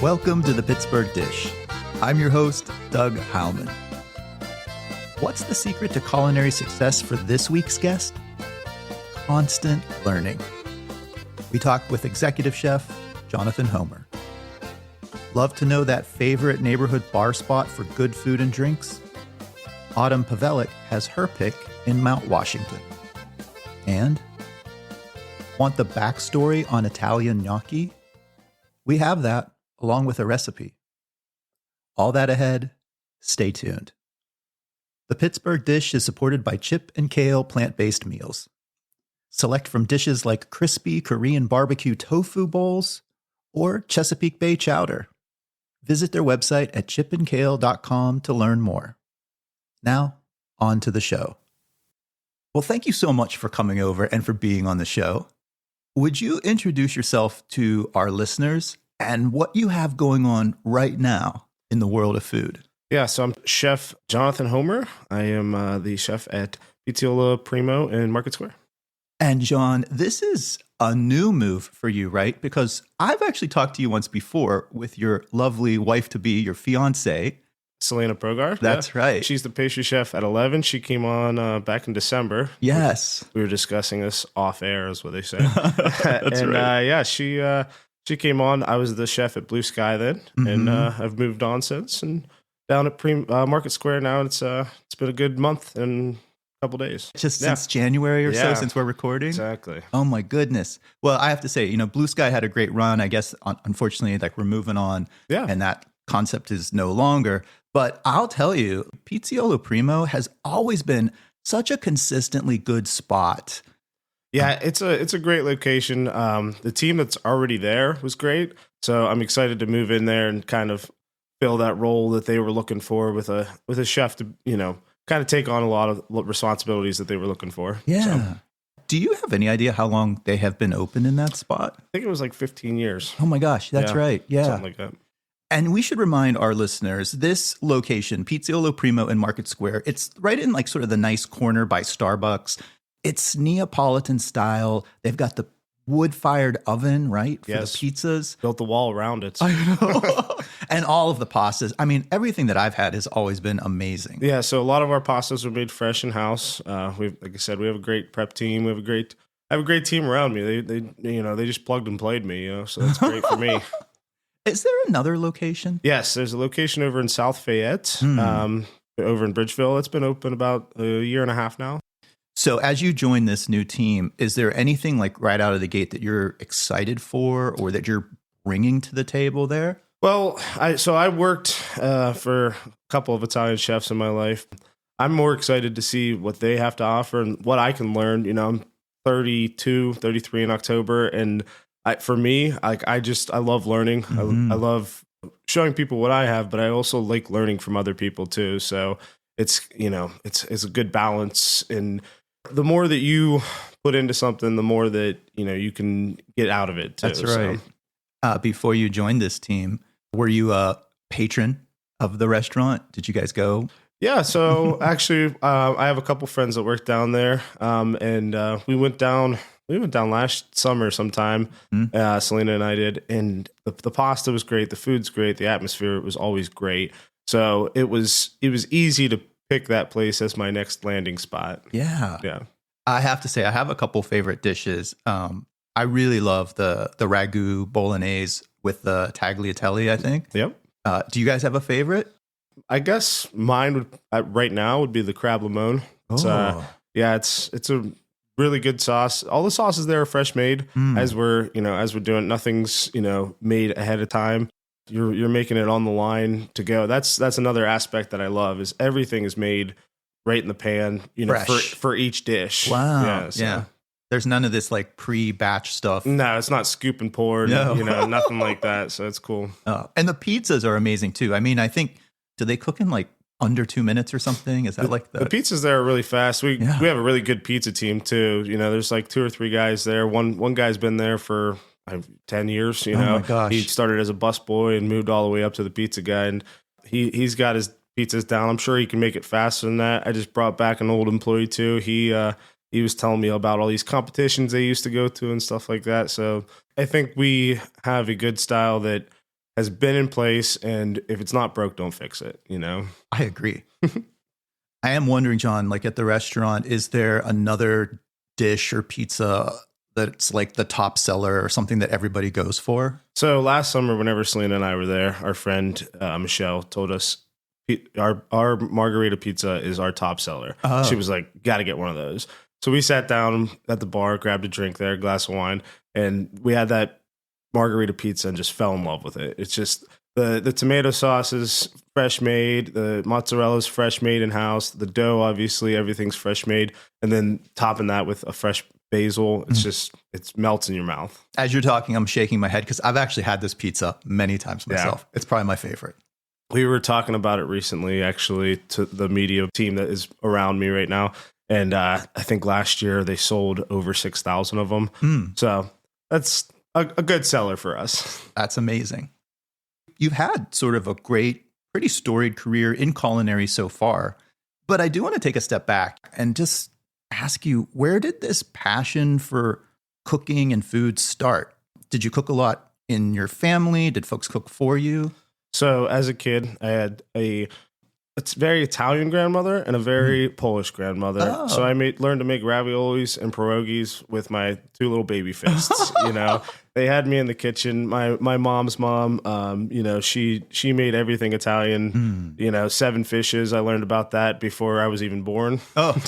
Welcome to the Pittsburgh Dish. I'm your host, Doug Howman. What's the secret to culinary success for this week's guest? Constant learning. We talk with executive chef Jonathan Homer. Love to know that favorite neighborhood bar spot for good food and drinks? Autumn Pawelec has her pick in Mount Washington. And want the backstory on Italian gnocchi? We have that, along with a recipe. All that ahead. Stay tuned. The Pittsburgh Dish is supported by Chip and Kale plant-based meals. Select from dishes like crispy Korean barbecue tofu bowls or Chesapeake Bay chowder. Visit their website at chipandkale.com to learn more. Now, on to the show. Well, thank you so much for coming over and for being on the show. Would you introduce yourself to our listeners and what you have going on right now in the world of food? Yeah, so I'm Chef Jonathan Homer. I am the chef at Pizzaiolo Primo in Market Square. And John, this is a new move for you, right? Because I've actually talked to you once before with your lovely wife-to-be, your fiancée. Selena Progar. That's right. She's the pastry chef at 11. She came on back in December. Yes. We were discussing this off air, is what they say. That's and, right. She came on. I was the chef at Blue Sky then, and I've moved on since. And down at Market Square now, it's been a good month and a couple days. Just since January or so, since we're recording? Exactly. Oh, my goodness. Well, I have to say, Blue Sky had a great run. I guess, unfortunately, like we're moving on. Yeah. And that concept is no longer. But I'll tell you, Pizzaiolo Primo has always been such a consistently good spot. Yeah, it's a great location. The team that's already there was great, so I'm excited to move in there and kind of fill that role that they were looking for with a chef to kind of take on a lot of responsibilities that they were looking for. Yeah. So, do you have any idea how long they have been open in that spot? I think it was like 15 years. Oh my gosh, that's right. Yeah, something like that. And we should remind our listeners, this location, Pizzaiolo Primo in Market Square, it's right in like sort of the nice corner by Starbucks. It's Neapolitan-style. They've got the wood-fired oven, right, for the pizzas. Built the wall around it. I know. And all of the pastas. I mean, everything that I've had has always been amazing. Yeah, so a lot of our pastas are made fresh in-house. Like I said, we have a great prep team. I have a great team around me. They just plugged and played me, so that's great for me. Is there another location? Yes, there's a location over in South Fayette, over in Bridgeville. It's been open about a year and a half now. So as you join this new team, is there anything like right out of the gate that you're excited for or that you're bringing to the table there? Well, I worked for a couple of Italian chefs in my life. I'm more excited to see what they have to offer and what I can learn. I'm 32, 33 in October, and for me, I love learning. Mm-hmm. I love showing people what I have, but I also like learning from other people too. So it's a good balance. And the more that you put into something, the more that you can get out of it too. That's right. So. Before you joined this team, were you a patron of the restaurant? Did you guys go? Yeah. So actually, I have a couple friends that work down there, and we went down. We went down last summer sometime, Selena and I did, and the pasta was great, the food's great, the atmosphere was always great. So it was easy to pick that place as my next landing spot. Yeah. Yeah. I have to say, I have a couple favorite dishes. I really love the ragu bolognese with the tagliatelle, I think. Yep. Do you guys have a favorite? I guess mine would right now would be the crab limon. It's a really good sauce. All the sauces there are fresh made as we're doing. Nothing's made ahead of time. You're making it on the line to go. That's another aspect that I love is everything is made right in the pan. For each dish. Wow. Yeah. There's none of this like pre-batch stuff. No, it's not scoop and pour. No. Nothing like that. So it's cool. And the pizzas are amazing too. I mean, I think do they cook in like under 2 minutes or something? Is that like the pizzas there are really fast. We have a really good pizza team too. There's like 2 or 3 guys there. One guy's been there for 10 years. Oh my gosh. He started as a busboy and moved all the way up to the pizza guy, and he's got his pizzas down. I'm sure he can make it faster than that. I just brought back an old employee too. He was telling me about all these competitions they used to go to and stuff like that. So I think we have a good style that has been in place, and if it's not broke, don't fix it, you know? I agree. I am wondering, John, like at the restaurant, is there another dish or pizza that's like the top seller or something that everybody goes for? So last summer, whenever Selena and I were there, our friend Michelle told us our margherita pizza is our top seller. Oh. She was like, got to get one of those. So we sat down at the bar, grabbed a drink there, a glass of wine, and we had that margherita pizza and just fell in love with it. It's just the tomato sauce is fresh made, the mozzarella is fresh made in house, the dough, obviously everything's fresh made, and then topping that with a fresh basil, it's just, it melts in your mouth. As you're talking, I'm shaking my head because I've actually had this pizza many times myself. It's probably my favorite. We were talking about it recently, actually, to the media team that is around me right now. And I think last year they sold over 6,000 of them. So that's a good seller for us. That's amazing. You've had sort of a great, pretty storied career in culinary so far. But I do want to take a step back and just ask you, where did this passion for cooking and food start? Did you cook a lot in your family? Did folks cook for you? So as a kid, I had a very Italian grandmother and a very Polish grandmother. Oh. So I learned to make raviolis and pierogies with my two little baby fists. You know, they had me in the kitchen. My mom's mom, you know, she made everything Italian. You know, 7 fishes. I learned about that before I was even born. Oh,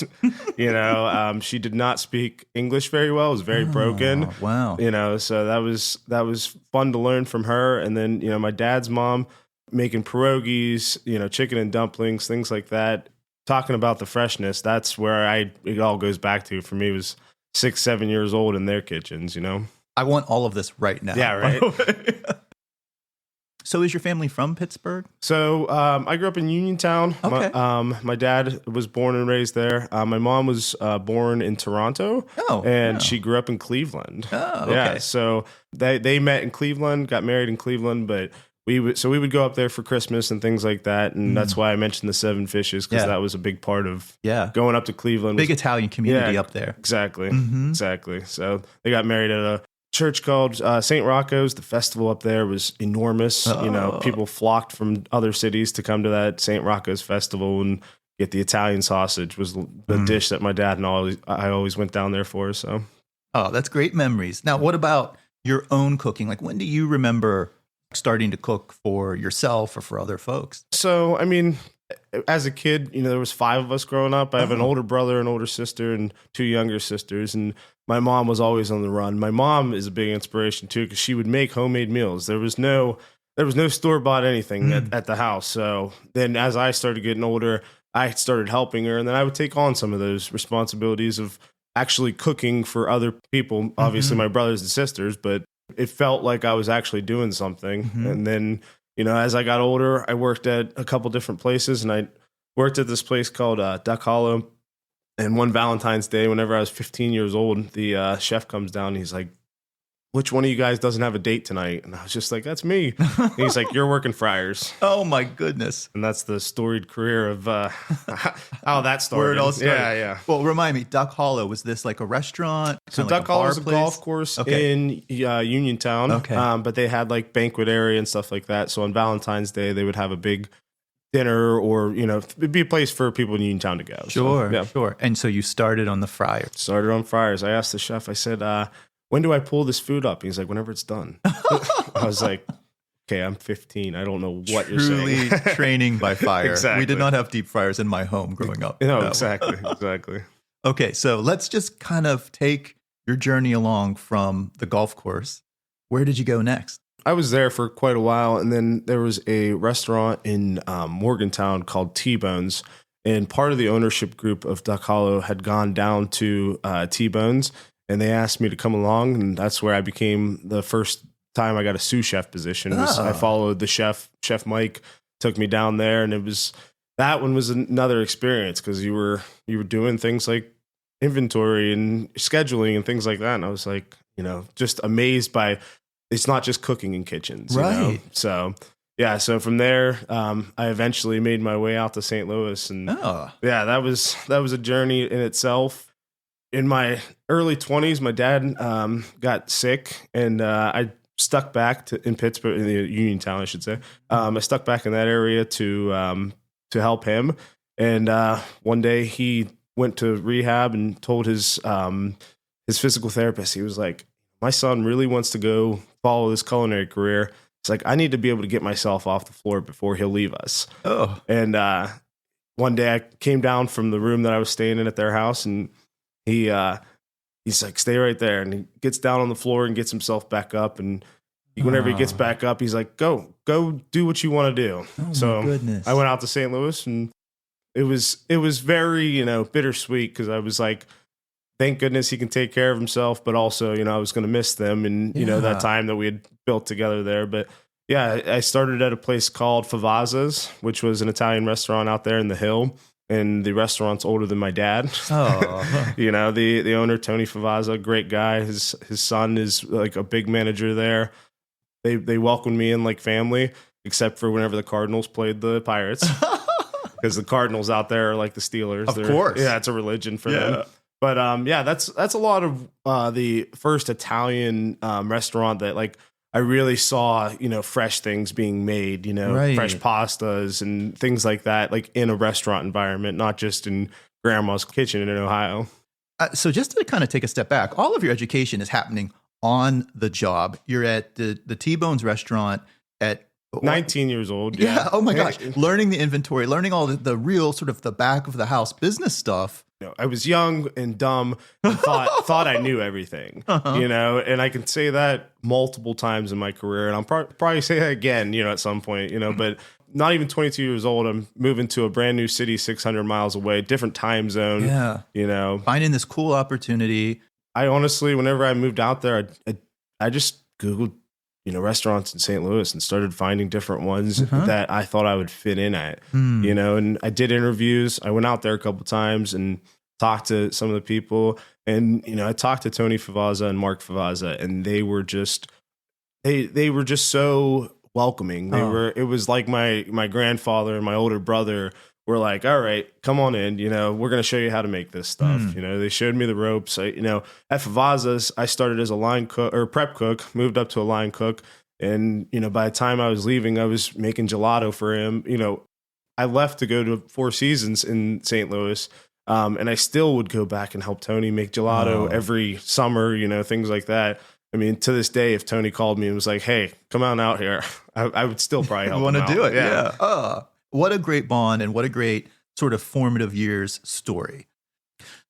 You know, she did not speak English very well. It was very broken. Wow. You know, so that was fun to learn from her. And then, you know, my dad's mom making pierogies, you know, chicken and dumplings, things like that. Talking about the freshness, that's where it all goes back to. For me, it was 6, 7 years old in their kitchens, you know? I want all of this right now. Yeah, right. So is your family from Pittsburgh? So I grew up in Uniontown. Okay. My dad was born and raised there. My mom was born in Toronto. Oh, and wow. she grew up in Cleveland. Oh, okay. Yeah, so they met in Cleveland, got married in Cleveland, but we would go up there for Christmas and things like that, and that's why I mentioned the 7 fishes, because that was a big part of going up to Cleveland. Big Italian community up there. Exactly, exactly. So they got married at a church called St. Rocco's. The festival up there was enormous. You know, people flocked from other cities to come to that St. Rocco's festival and get the Italian sausage. Was the dish that my dad and I always went down there for. So, oh, that's great memories. Now, what about your own cooking? Like, when do you remember starting to cook for yourself or for other folks? So, I mean, as a kid, you know, there was 5 of us growing up. I have an older brother, an older sister, and 2 younger sisters. And my mom was always on the run. My mom is a big inspiration too, because she would make homemade meals. There was no store-bought anything at the house. So then as I started getting older, I started helping her, and then I would take on some of those responsibilities of actually cooking for other people, obviously my brothers and sisters, but it felt like I was actually doing something. And then, you know, as I got older, I worked at a couple different places, and I worked at this place called Duck Hollow. And one Valentine's Day, whenever I was 15 years old, the chef comes down and he's like, "Which one of you guys doesn't have a date tonight?" And I was just like, "That's me." And he's like, "You're working fryers." Oh my goodness. And that's the storied career of how that started. Where it all started. Yeah. Well, remind me, Duck Hollow, was this like a restaurant? So Kinda like Duck Hollow bar is a place? golf course in Uniontown. Okay. But they had like banquet area and stuff like that. So on Valentine's Day, they would have a big dinner, or, you know, it'd be a place for people in Uniontown to go. Sure, So, yeah. sure. And so you started on the fryer. Started on fryers. I asked the chef, I said, when do I pull this food up? He's like, whenever it's done. I was like, okay, I'm 15. I don't know what you're saying. Truly training by fire. Exactly. We did not have deep fryers in my home growing up. No, exactly. Okay, so let's just kind of take your journey along from the golf course. Where did you go next? I was there for quite a while, and then there was a restaurant in Morgantown called T-Bones, and part of the ownership group of Duck Hollow had gone down to T-Bones, and they asked me to come along, and that's where I became the first time I got a sous chef position. I followed the chef Mike, took me down there, and that one was another experience, because you were doing things like inventory and scheduling and things like that, and I was like, you know, just amazed by. It's not just cooking in kitchens, you know? So, yeah. So from there, I eventually made my way out to St. Louis, and yeah, that was a journey in itself. In my early 20s, my dad got sick, and I stuck back in Pittsburgh, in the Uniontown, I should say. I stuck back in that area to help him. And one day he went to rehab and told his physical therapist, he was like, my son really wants to go follow this culinary career. It's like, I need to be able to get myself off the floor before he'll leave us. Oh. And one day I came down from the room that I was staying in at their house, and he's like, stay right there. And he gets down on the floor and gets himself back up. And whenever he gets back up, he's like, go do what you want to do. Oh, so my goodness. I went out to St. Louis, and it was very, bittersweet, because I was like, thank goodness he can take care of himself, but also, I was going to miss them and, that time that we had built together there. But yeah, I started at a place called Favazza's, which was an Italian restaurant out there in the Hill. And the restaurant's older than my dad. Oh. The owner, Tony Favazza, great guy. His son is like a big manager there. They welcomed me in like family, except for whenever the Cardinals played the Pirates. Because the Cardinals out there are like the Steelers. Of course. Yeah, it's a religion for them. But that's a lot of the first Italian restaurant that like I really saw, fresh things being made, Right. fresh pastas and things like that, like in a restaurant environment, not just in grandma's kitchen in Ohio. So just to kind of take a step back, all of your education is happening on the job. You're at the T-Bones restaurant at 19 years old. Yeah. Oh my gosh. Learning the inventory, learning all the real sort of the back of the house business stuff. I was young and dumb and thought I knew everything, and I can say that multiple times in my career. And I'll probably say that again, at some point, but not even 22 years old. I'm moving to a brand new city, 600 miles away, different time zone. Yeah. Finding this cool opportunity. I honestly, whenever I moved out there, I just Googled, restaurants in St. Louis and started finding different ones that I thought I would fit in at, and I did interviews. I went out there a couple times and talked to some of the people, and, I talked to Tony Favazza and Mark Favazza, and they were just so welcoming. It was like my grandfather and my older brother were like, all right, come on in, we're going to show you how to make this stuff. They showed me the ropes. At Favazza's, I started as a line cook or prep cook, moved up to a line cook. And, by the time I was leaving, I was making gelato for him. I left to go to Four Seasons in St. Louis. And I still would go back and help Tony make gelato every summer, things like that. I mean, to this day, if Tony called me and was like, hey, come on out here, I would still probably help him out. Want to do it. Yeah. What a great bond and what a great sort of formative years story.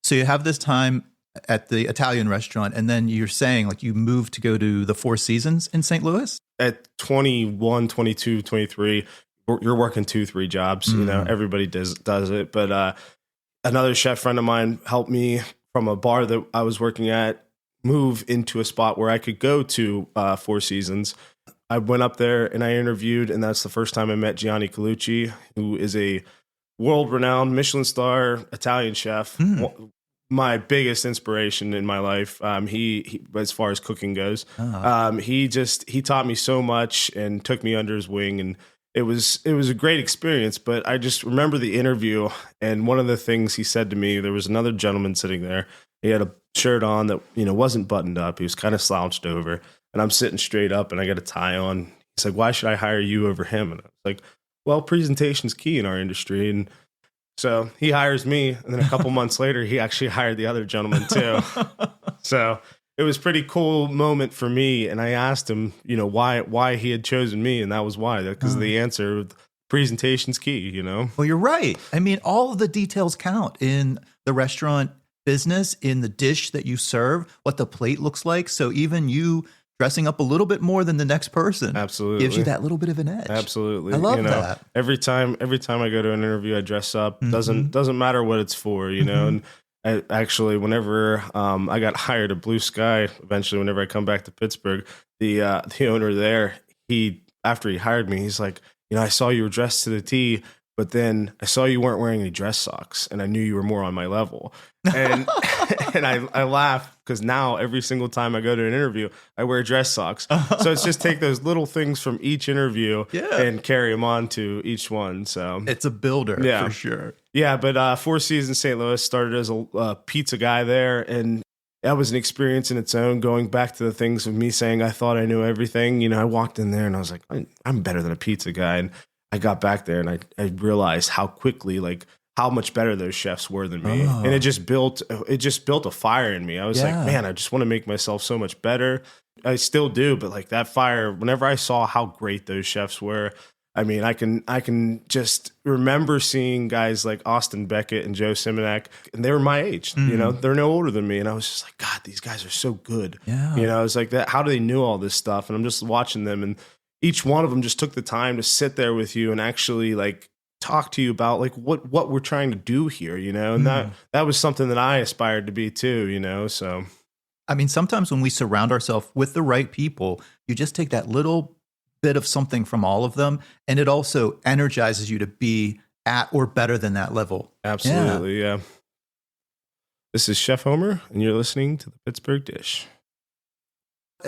So you have this time at the Italian restaurant, and then you're saying like you moved to go to the Four Seasons in St. Louis? At 21, 22, 23, you're working 2-3 jobs. Everybody does it. But another chef friend of mine helped me from a bar that I was working at move into a spot where I could go to Four Seasons. I went up there and I interviewed, and that's the first time I met Gianni Colucci, who is a world-renowned Michelin star Italian chef. My biggest inspiration in my life. He as far as cooking goes, he taught me so much and took me under his wing, and it was a great experience. But I just remember the interview, and one of the things he said to me, there was another gentleman sitting there. He had a shirt on that wasn't buttoned up. He was kind of slouched over. And I'm sitting straight up and I got a tie on. He's like, why should I hire you over him? And I was like, well, presentation's key in our industry. And so he hires me. And then a couple months later, he actually hired the other gentleman too. So it was a pretty cool moment for me. And I asked him, why he had chosen me. And that was why, because of the answer, presentation's key, Well, you're right. I mean, all of the details count in the restaurant business, in the dish that you serve, what the plate looks like. So even you dressing up a little bit more than the next person absolutely gives you that little bit of an edge. Absolutely. I love that. Every time I go to an interview, I dress up. Doesn't matter what it's for, And I actually, whenever I got hired at Blue Sky, eventually, whenever I come back to Pittsburgh, the owner there, after he hired me, he's like, I saw you were dressed to the T, but then I saw you weren't wearing any dress socks, and I knew you were more on my level. And and I laugh because now every single time I go to an interview, I wear dress socks. So it's just take those little things from each interview and carry them on to each one. So it's a builder for sure. Yeah, but Four Seasons St. Louis, started as a pizza guy there, and that was an experience in its own, going back to the things of me saying I thought I knew everything. You know, I walked in there and I was like, I'm better than a pizza guy. And I got back there and I realized how quickly, like, how much better those chefs were than me. And it just built a fire in me. I was like, man, I just want to make myself so much better. I still do, but like that fire, whenever I saw how great those chefs were, I mean, I can just remember seeing guys like Austin Beckett and Joe Simonak, and they were my age. You know, they're no older than me, and I was just like, God, these guys are so good. Yeah. You know, I was like, that. How do they know all this stuff? And I'm just watching them, and each one of them just took the time to sit there with you and actually like talk to you about like what we're trying to do here. You know, and that was something that I aspired to be too. You know, so I mean, sometimes when we surround ourselves with the right people, you just take that little bit of something from all of them, and it also energizes you to be at or better than that level. Absolutely, yeah. This is Chef Homer, and you're listening to the Pittsburgh Dish.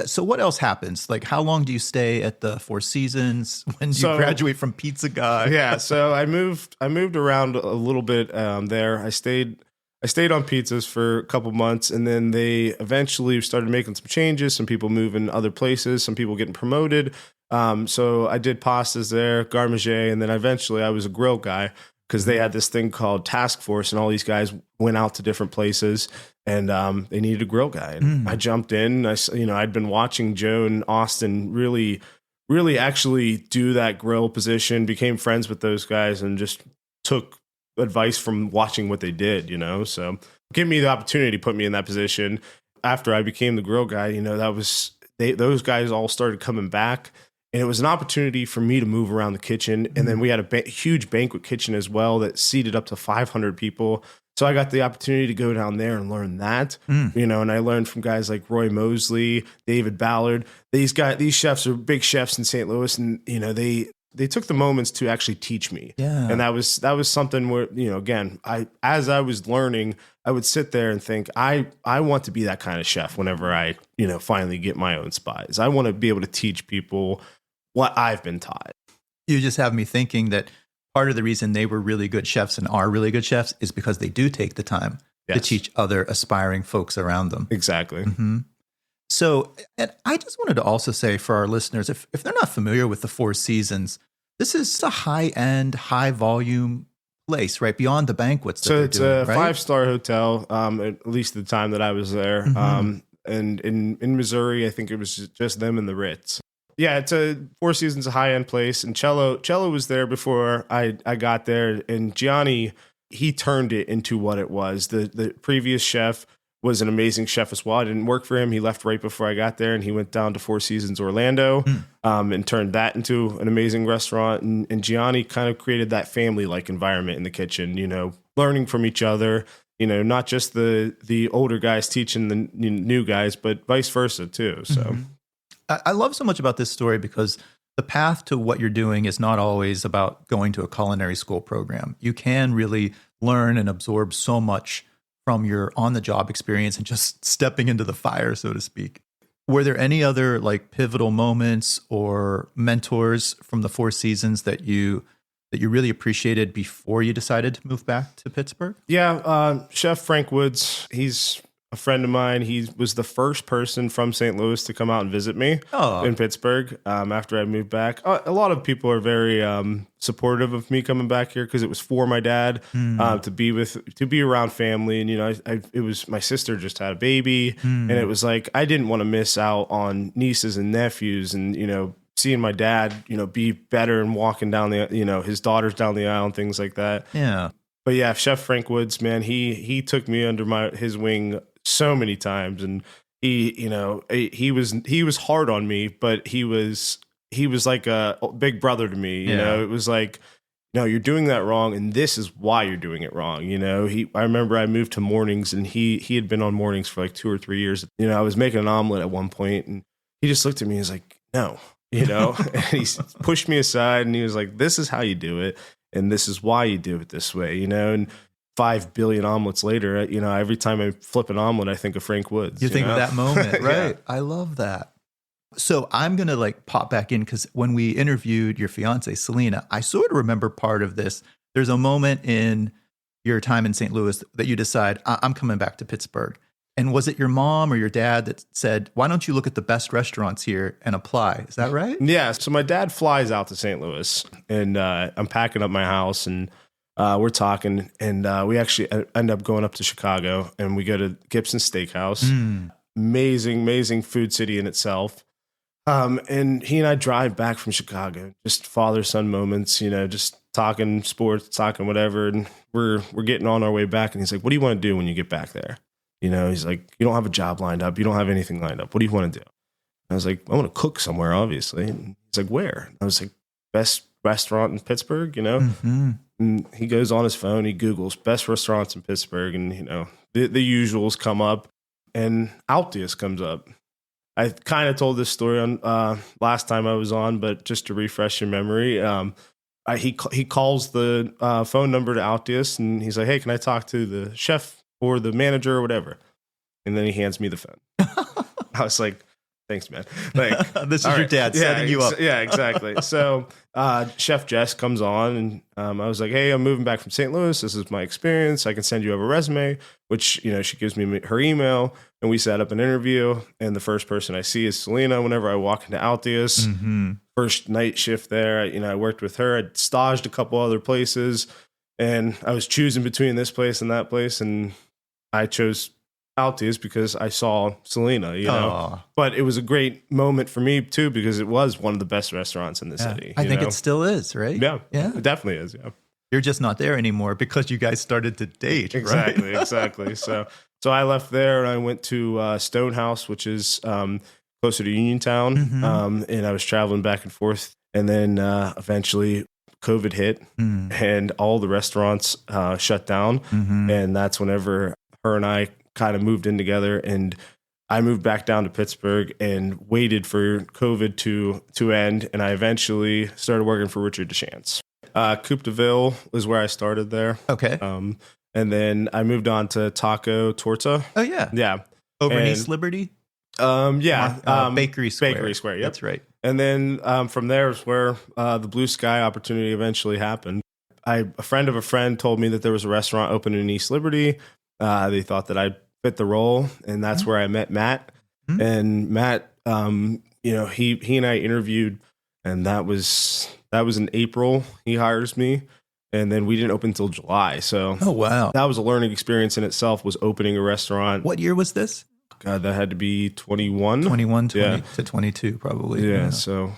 So what else happens? Like, how long do you stay at the Four Seasons? When do you graduate from Pizza Guy? Yeah, so I moved around a little bit there. I stayed on pizzas for a couple months, and then they eventually started making some changes. Some people moving other places, some people getting promoted. So I did pastas there, garde manger, and then eventually I was a grill guy because they had this thing called Task Force, and all these guys went out to different places, and they needed a grill guy. And I jumped in. I'd been watching Joe and Austin really, really actually do that grill position, became friends with those guys, and just took advice from watching what they did, you know. So give me the opportunity to put me in that position. After I became the grill guy, you know, those guys all started coming back. And it was an opportunity for me to move around the kitchen. And then we had a huge banquet kitchen as well that seated up to 500 people. So I got the opportunity to go down there and learn that, you know, and I learned from guys like Roy Mosley, David Ballard. These chefs are big chefs in St. Louis, and, you know, they took the moments to actually teach me. Yeah. And that was something where, you know, again, as I was learning, I would sit there and think, I want to be that kind of chef whenever I, you know, finally get my own spot. I want to be able to teach people what I've been taught. You just have me thinking that part of the reason they were really good chefs and are really good chefs is because they do take the time to teach other aspiring folks around them. Exactly. So, and I just wanted to also say for our listeners, if they're not familiar with the Four Seasons, this is a high-end, high-volume place, right? Beyond the banquets that so they're it's doing, a right? 5-star hotel, at least the time that I was there. And in Missouri, I think it was just them and the Ritz. Yeah, it's a Four Seasons, a high-end place. And Cello was there before I got there. And Gianni, he turned it into what it was. The previous chef was an amazing chef as well. I didn't work for him. He left right before I got there, and he went down to Four Seasons Orlando and turned that into an amazing restaurant. And Gianni kind of created that family-like environment in the kitchen, you know, learning from each other, you know, not just the older guys teaching the new guys, but vice versa too. So I love so much about this story because the path to what you're doing is not always about going to a culinary school program. You can really learn and absorb so much from your on-the-job experience and just stepping into the fire, so to speak. Were there any other like pivotal moments or mentors from the Four Seasons that you really appreciated before you decided to move back to Pittsburgh? Yeah, Chef Frank Woods, he's a friend of mine. He was the first person from St. Louis to come out and visit me in Pittsburgh after I moved back. A lot of people are very supportive of me coming back here because it was for my dad to be around family. And, you know, it was my sister just had a baby, and it was like I didn't want to miss out on nieces and nephews, and, you know, seeing my dad, you know, be better and walking down the, you know, his daughters down the aisle and things like that. Yeah. But yeah, Chef Frank Woods, man, he took me under his wing so many times, and he was hard on me, but he was like a big brother to me. You know, it was like, no, you're doing that wrong, and this is why you're doing it wrong. You know, I remember I moved to mornings, and he had been on mornings for like 2 or 3 years. You know, I was making an omelet at one point, and he just looked at me and was like, no, you know, and he pushed me aside, and he was like, this is how you do it, and this is why you do it this way, you know. And 5 billion omelets later, you know, every time I flip an omelet, I think of Frank Woods. You think of that moment, right? Yeah. I love that. So I'm going to like pop back in because when we interviewed your fiance, Selena, I sort of remember part of this. There's a moment in your time in St. Louis that you decide, I'm coming back to Pittsburgh. And was it your mom or your dad that said, why don't you look at the best restaurants here and apply? Is that right? Yeah. So my dad flies out to St. Louis, and I'm packing up my house, and we're talking, and we actually end up going up to Chicago, and we go to Gibson Steakhouse. Amazing food city in itself. And he and I drive back from Chicago, just father-son moments, just talking sports, talking whatever. And we're getting on our way back. And he's like, what do you want to do when you get back there? He's like, you don't have a job lined up. You don't have anything lined up. What do you want to do? And I was like, I want to cook somewhere, obviously. And he's like, where? I was like, best restaurant in Pittsburgh, And he goes on his phone, he Googles best restaurants in Pittsburgh. And, the usuals come up, and Altius comes up. I kind of told this story on last time I was on, but just to refresh your memory, he calls the phone number to Altius, and he's like, hey, can I talk to the chef or the manager or whatever? And then he hands me the phone. I was like, thanks, man. Like, this is your dad setting you up. Yeah, exactly. So Chef Jess comes on, and I was like, hey, I'm moving back from St. Louis. This is my experience. I can send you over a resume, which, she gives me her email, and we set up an interview. And the first person I see is Selena whenever I walk into Altius. First night shift there, I worked with her. I'd staged a couple other places, and I was choosing between this place and that place, and I chose Altius because I saw Selena, Aww. But it was a great moment for me too, because it was one of the best restaurants in the city. I think it still is, right? Yeah, it definitely is. Yeah, you're just not there anymore because you guys started to date. Exactly, right? exactly. So I left there and I went to Stonehouse, which is closer to Uniontown, and I was traveling back and forth, and then eventually COVID hit, and all the restaurants shut down, and that's whenever her and I kind of moved in together, and I moved back down to Pittsburgh and waited for COVID to end, and I eventually started working for Richard Deschamps. Coupe de Ville was where I started there. Okay. And then I moved on to Taco Torta. Oh yeah. Yeah. Over in East Liberty? Bakery Square. Bakery Square, yep. That's right. And then from there is where the Blue Sky opportunity eventually happened. A friend of a friend told me that there was a restaurant open in East Liberty. They thought that I'd fit the role, and that's where I met Matt. And Matt, he and I interviewed, and that was in April. He hires me, and then we didn't open until July. So, oh wow, that was a learning experience in itself. Was opening a restaurant. What year was this? God, that had to be 21 to 22, probably. Yeah. So,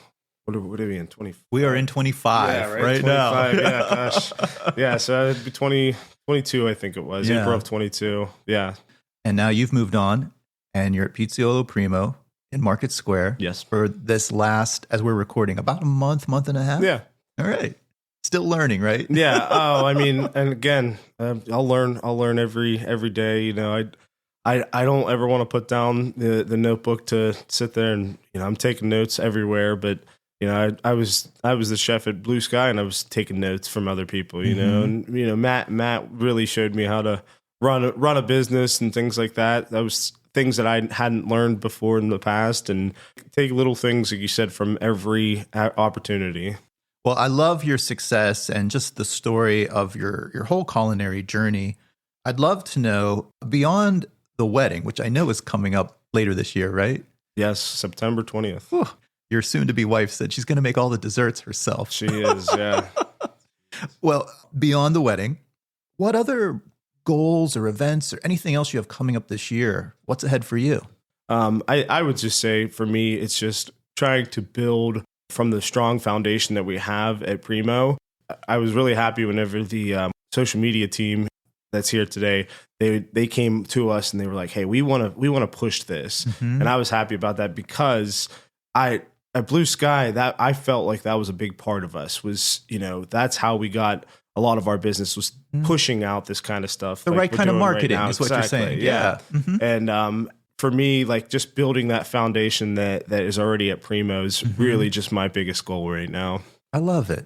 what are we in? 20? We are in 25 right 25, now. Yeah, gosh. Yeah, so it'd be 22, I think it was. Yeah. April of 22. Yeah. And now you've moved on, and you're at Pizzaiolo Primo in Market Square. Yes. For this last, as we're recording, about a month and a half. Yeah. All right. Still learning, right? Yeah. Oh, I mean, and again, I'll learn every day. I don't ever want to put down the notebook to sit there and I'm taking notes everywhere, but I was the chef at Blue Sky, and I was taking notes from other people, and Matt really showed me how to run a business and things like that. That was things that I hadn't learned before in the past, and take little things, like you said, from every opportunity. Well, I love your success and just the story of your whole culinary journey. I'd love to know, beyond the wedding, which I know is coming up later this year, right? Yes, September 20th. Whew. Your soon-to-be wife said she's going to make all the desserts herself. She is, yeah. Well, beyond the wedding, what other goals or events or anything else you have coming up this year? What's ahead for you? I would just say, for me, it's just trying to build from the strong foundation that we have at Primo. I was really happy whenever the social media team that's here today, they came to us and they were like, hey, we want to push this. And I was happy about that, because at Blue Sky, that I felt like that was a big part of us, was, that's how we got a lot of our business, was pushing out this kind of stuff. The right kind of marketing is what you're saying. Yeah. And for me, like, just building that foundation that is already at Primo is really just my biggest goal right now. I love it.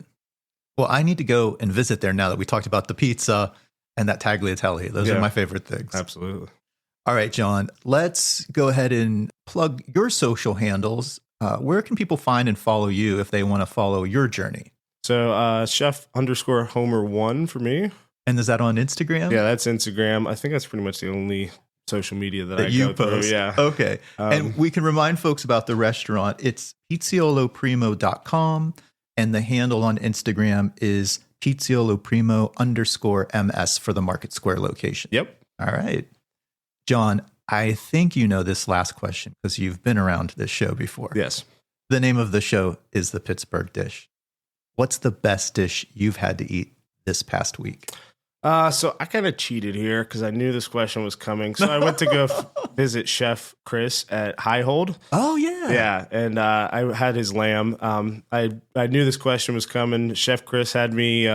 Well, I need to go and visit there now that we talked about the pizza and that tagliatelle. Those are my favorite things. Absolutely. All right, John, let's go ahead and plug your social handles. Where can people find and follow you if they want to follow your journey? So chef_Homer1 for me. And is that on Instagram? Yeah, that's Instagram. I think that's pretty much the only social media that I you go through. post. Yeah. Okay. And we can remind folks about the restaurant. It's pizzaioloprimo.com, and the handle on Instagram is pizzaioloprimo_MS for the Market Square location. Yep. All right. John, I think you know this last question because you've been around this show before. Yes. The name of the show is the Pittsburgh Dish. What's the best dish you've had to eat this past week? So I kind of cheated here because I knew this question was coming. So I went to go visit Chef Chris at High Hold. Oh, yeah. Yeah, and I had his lamb. I knew this question was coming. Chef Chris had me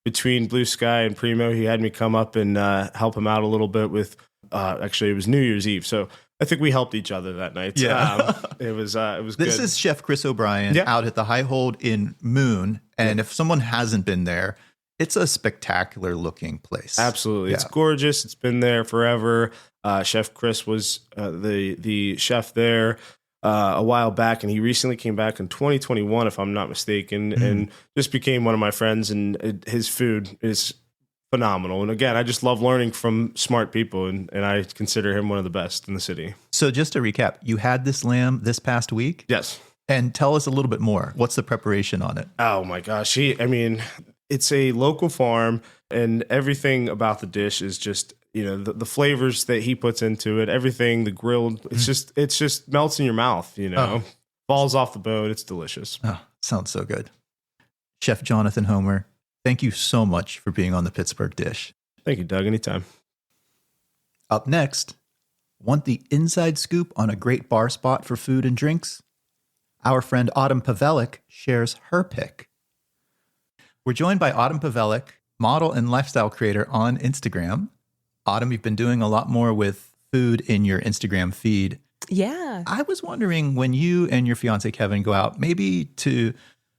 between Blue Sky and Primo. He had me come up and help him out a little bit with. Actually, it was New Year's Eve, so I think we helped each other that night. Yeah, it was good. This is Chef Chris O'Brien out at the High Hold in Moon, and if someone hasn't been there, it's a spectacular looking place. Absolutely. It's gorgeous. It's been there forever. Chef Chris was the chef there a while back, and he recently came back in 2021, if I'm not mistaken, and just became one of my friends, and his food is phenomenal. And again, I just love learning from smart people, and I consider him one of the best in the city. So just to recap, you had this lamb this past week? Yes. And tell us a little bit more. What's the preparation on it? Oh my gosh. It's a local farm, and everything about the dish is just, the flavors that he puts into it, everything, the grilled, it's just melts in your mouth, falls off the bone. It's delicious. Oh, sounds so good. Chef Jonathan Homer, thank you so much for being on the Pittsburgh Dish. Thank you, Doug. Anytime. Up next, want the inside scoop on a great bar spot for food and drinks? Our friend Autumn Pawelec shares her pick. We're joined by Autumn Pawelec, model and lifestyle creator on Instagram. Autumn, you've been doing a lot more with food in your Instagram feed. Yeah. I was wondering, when you and your fiance Kevin go out, maybe to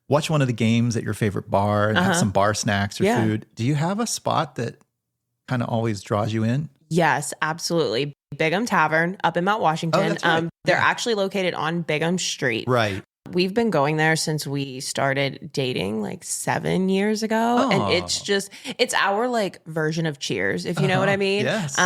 watch one of the games at your favorite bar and have some bar snacks or food, do you have a spot that kind of always draws you in? Yes, absolutely. Bigham Tavern up in Mount Washington. Oh, that's right. They're actually located on Bigham Street. Right. We've been going there since we started dating like 7 years ago. And it's our version of Cheers, if you know what I mean. Yes.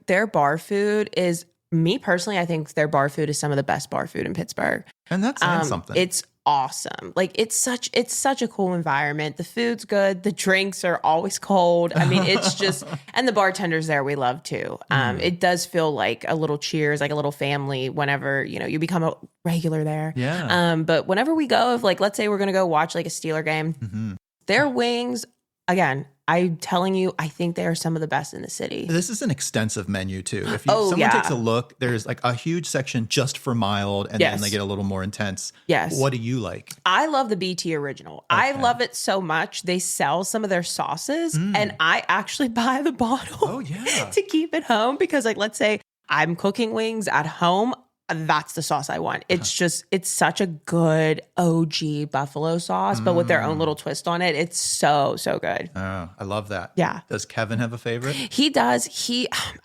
Their bar food is, me personally, I think their bar food is some of the best bar food in Pittsburgh. And that's saying something. It's awesome. It's such a cool environment. The food's good. The drinks are always cold. It's just, and the bartenders there we love too. It does feel like a little Cheers, like a little family whenever, you become a regular there. Yeah. But whenever we go, if let's say we're going to go watch a Steeler game, their wings, again, I'm telling you, I think they are some of the best in the city. This is an extensive menu too. If someone takes a look, there's a huge section just for mild, and then they get a little more intense. Yes. What do you like? I love the BT original. Okay. I love it so much. They sell some of their sauces, and I actually buy the bottle to keep it home because, let's say I'm cooking wings at home. That's the sauce I want. It's it's such a good OG buffalo sauce, but with their own little twist on it. It's so, so good. Oh, I love that. Yeah. Does Kevin have a favorite? He does.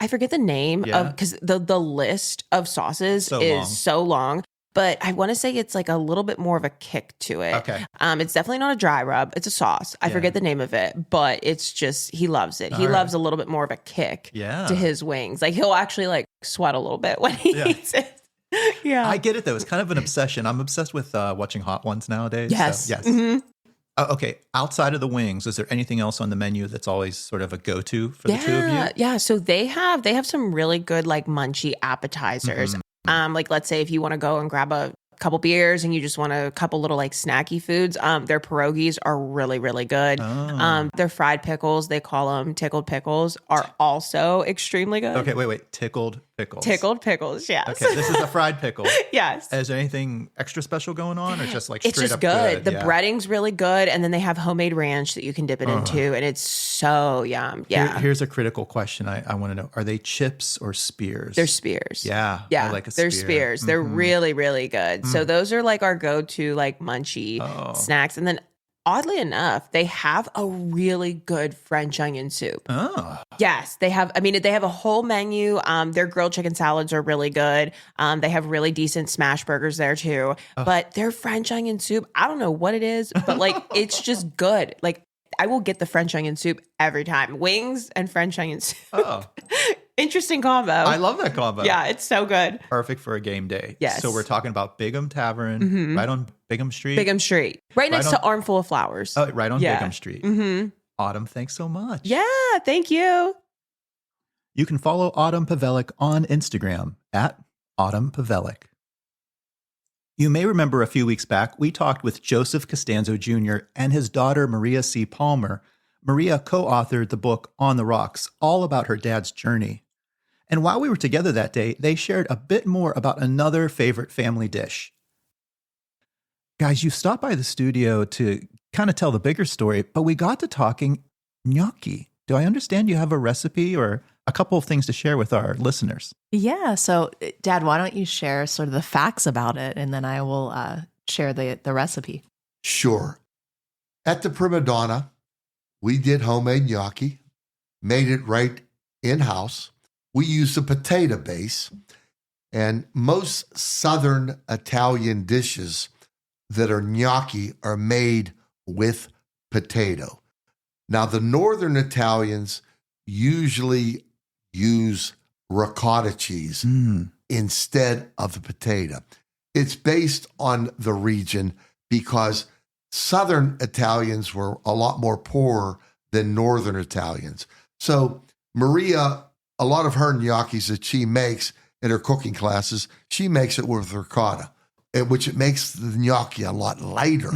I forget the name of, because the list of sauces is so long. But I want to say it's a little bit more of a kick to it. Okay. It's definitely not a dry rub. It's a sauce. I forget the name of it, but it's just, he loves it. He loves a little bit more of a kick to his wings. He'll actually sweat a little bit when he eats it. Yeah. I get it though. It's kind of an obsession. I'm obsessed with watching Hot Ones nowadays. Yes. So, yes. Okay. Outside of the wings, is there anything else on the menu that's always sort of a go-to for the two of you? Yeah. So they have some really good munchy appetizers. Let's say if you want to go and grab a couple beers and you just want a couple little snacky foods, their pierogies are really, really good. Their fried pickles, they call them tickled pickles, are also extremely good. Okay, wait. Tickled pickles. Tickled pickles, yes. Okay, this is a fried pickle. Yes. Is there anything extra special going on, or just it's straight just up good? The breading's really good, and then they have homemade ranch that you can dip it into, and it's so yum. Yeah. Here's a critical question I want to know. Are they chips or spears? They're spears. Yeah. Yeah. I like a spear. They're spears. They're really, really good. So those are our go-to munchy snacks. And then oddly enough, they have a really good French onion soup. Oh. Yes, they have. They have a whole menu. Their grilled chicken salads are really good. They have really decent smash burgers there too. But their French onion soup, I don't know what it is, but it's just good. I will get the French onion soup every time. Wings and French onion soup. Interesting combo. I love that combo. Yeah, it's so good. Perfect for a game day. Yes. So we're talking about Bigham Tavern, right on Bigham Street. Bigham Street. Right next to Armful of Flowers. Oh, right on Bigham Street. Mm-hmm. Autumn, thanks so much. Yeah, thank you. You can follow Autumn Pawelec on Instagram at Autumn Pawelec. You may remember a few weeks back, we talked with Joseph Costanzo Jr. and his daughter, Maria C. Palmer. Maria co-authored the book On the Rocks, all about her dad's journey. And while we were together that day, they shared a bit more about another favorite family dish. Guys, you stopped by the studio to kind of tell the bigger story, but we got to talking gnocchi. Do I understand you have a recipe or a couple of things to share with our listeners? Yeah. So, Dad, why don't you share sort of the facts about it, and then I will share the recipe. Sure. At the Prima Donna, we did homemade gnocchi, made it right in-house. We used a potato base, and most Southern Italian dishes that are gnocchi are made with potato. Now, the Northern Italians usually use ricotta cheese instead of the potato. It's based on the region because Southern Italians were a lot more poor than Northern Italians. So Maria, a lot of her gnocchis that she makes in her cooking classes, she makes it with ricotta, which it makes the gnocchi a lot lighter.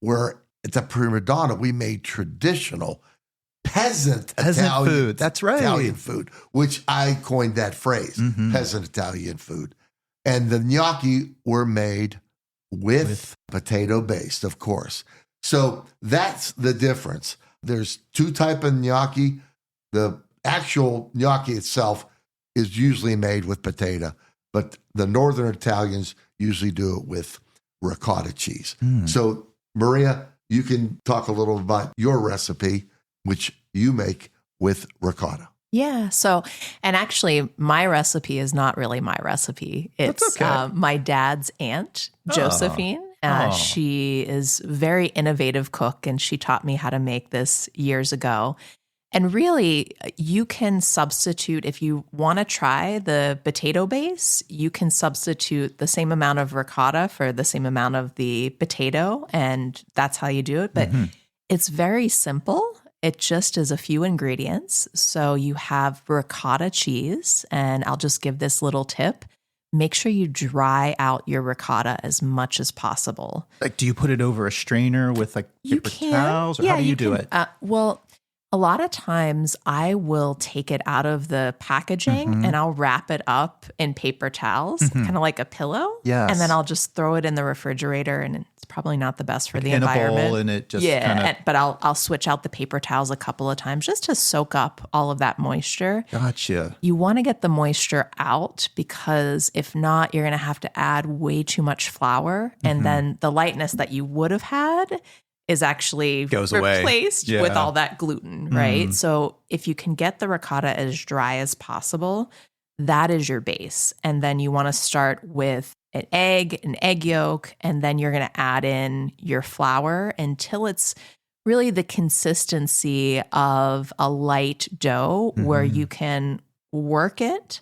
Where at the Prima Donna, we made traditional peasant Italian food. That's right. Italian food, which I coined that phrase, peasant Italian food. And the gnocchi were made with potato based, of course. So that's the difference. There's two types of gnocchi. The actual gnocchi itself is usually made with potato, but the Northern Italians usually do it with ricotta cheese. So Maria, you can talk a little about your recipe, which you make with ricotta. Yeah. So, and actually, my recipe is not really my recipe. It's my dad's aunt, Josephine. She is a very innovative cook, and she taught me how to make this years ago. And really, you can substitute, if you want to try the potato base, you can substitute the same amount of ricotta for the same amount of the potato, and that's how you do it. But it's very simple. It just is a few ingredients. So you have ricotta cheese, and I'll just give this little tip. Make sure you dry out your ricotta as much as possible. Like, do you put it over a strainer with like paper towels, or how do you do it? Well, a lot of times I will take it out of the packaging and I'll wrap it up in paper towels, kind of like a pillow. Yes. And then I'll just throw it in the refrigerator, and it's probably not the best for the environment. In a bowl, and it just but I'll switch out the paper towels a couple of times just to soak up all of that moisture. Gotcha. You want to get the moisture out, because if not, you're going to have to add way too much flour. And then the lightness that you would have had is actually goes replaced with all that gluten, right? So if you can get the ricotta as dry as possible, that is your base. And then you want to start with an egg yolk, and then you're going to add in your flour until it's really the consistency of a light dough where you can work it,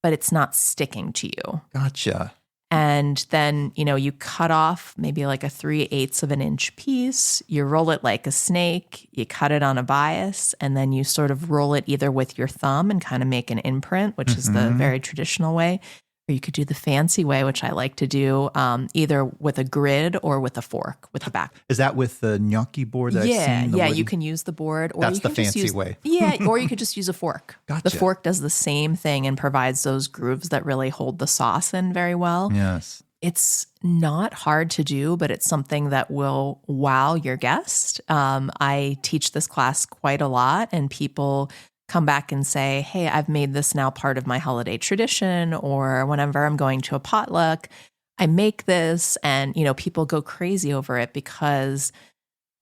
but it's not sticking to you. Gotcha. And then, you cut off maybe like a 3/8 of an inch piece. You roll it like a snake. You cut it on a bias, and then you sort of roll it either with your thumb and kind of make an imprint, which is the very traditional way. Or you could do the fancy way, which I like to do, either with a grid or with a fork with the back. Is that with the gnocchi board that I've seen? Yeah, you can use the board. Or That's you can the fancy use, way. Yeah, or you could just use a fork. Gotcha. The fork does the same thing and provides those grooves that really hold the sauce in very well. Yes. It's not hard to do, but it's something that will wow your guest. I teach this class quite a lot, and people come back and say, hey, I've made this now part of my holiday tradition, or whenever I'm going to a potluck, I make this. And, people go crazy over it because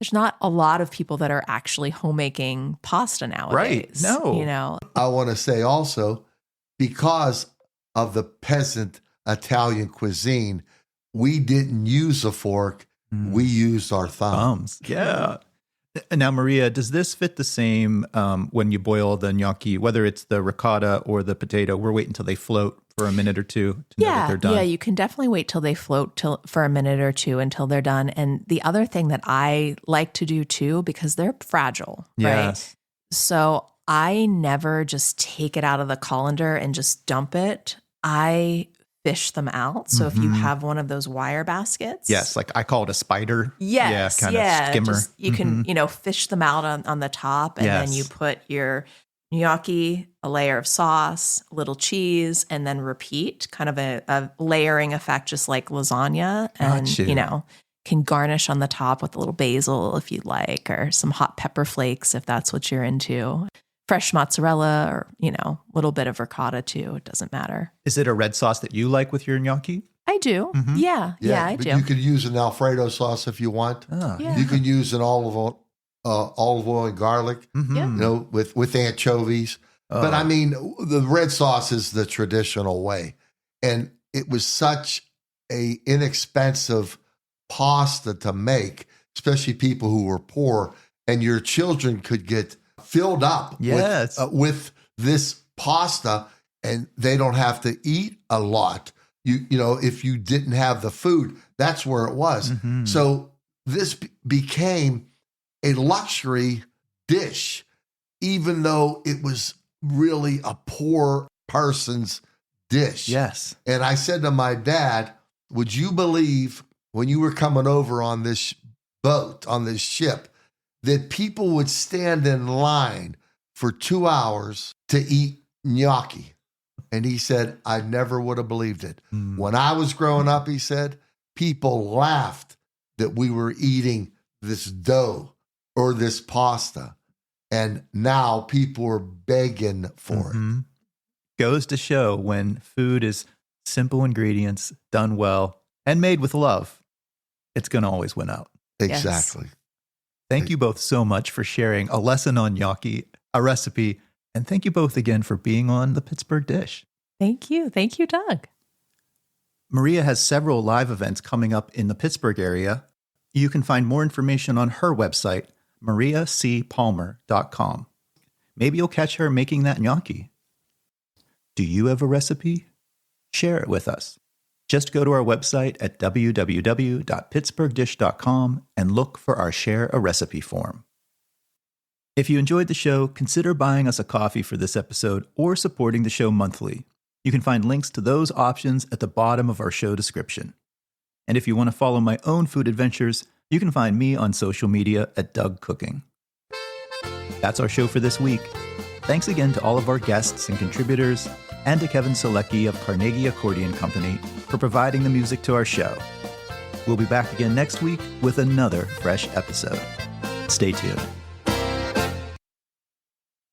there's not a lot of people that are actually homemaking pasta nowadays. Right. No. I want to say also, because of the peasant Italian cuisine, we didn't use a fork. We used our thumbs. Yeah. Now, Maria, does this fit the same when you boil the gnocchi, whether it's the ricotta or the potato? We're waiting until they float for a minute or two to know that they're done. Yeah, you can definitely wait till they float for a minute or two until they're done. And the other thing that I like to do too, because they're fragile, Yes. right? So I never just take it out of the colander and just dump it. I fish them out. So if you have one of those wire baskets. Yes, like I call it a spider. Yes, kind of skimmer. You can, fish them out on the top, and then you put your gnocchi, a layer of sauce, a little cheese, and then repeat, kind of a layering effect, just like lasagna. And, can garnish on the top with a little basil if you'd like, or some hot pepper flakes if that's what you're into. Fresh mozzarella or, a little bit of ricotta too. It doesn't matter. Is it a red sauce that you like with your gnocchi? I do. Yeah, I do. You could use an Alfredo sauce if you want. Yeah. You can use an olive oil and garlic, with anchovies. But I mean, the red sauce is the traditional way. And it was such a inexpensive pasta to make, especially people who were poor, and your children could get filled up with this pasta, and they don't have to eat a lot. If you didn't have the food, that's where it was. So this became a luxury dish, even though it was really a poor person's dish. Yes. And I said to my dad, would you believe when you were coming over on this boat, on this ship, that people would stand in line for 2 hours to eat gnocchi? And he said, I never would have believed it. When I was growing up, he said, people laughed that we were eating this dough or this pasta. And now people are begging for it. Goes to show when food is simple ingredients, done well, and made with love, it's going to always win out. Exactly. Yes. Thank you both so much for sharing a lesson on gnocchi, a recipe, and thank you both again for being on the Pittsburgh Dish. Thank you. Thank you, Doug. Maria has several live events coming up in the Pittsburgh area. You can find more information on her website, mariacpalmer.com. Maybe you'll catch her making that gnocchi. Do you have a recipe? Share it with us. Just go to our website at www.pittsburghdish.com and look for our Share a Recipe form. If you enjoyed the show, consider buying us a coffee for this episode or supporting the show monthly. You can find links to those options at the bottom of our show description. And if you want to follow my own food adventures, you can find me on social media at Doug Cooking. That's our show for this week. Thanks again to all of our guests and contributors, and to Kevin Selecki of Carnegie Accordion Company for providing the music to our show. We'll be back again next week with another fresh episode. Stay tuned.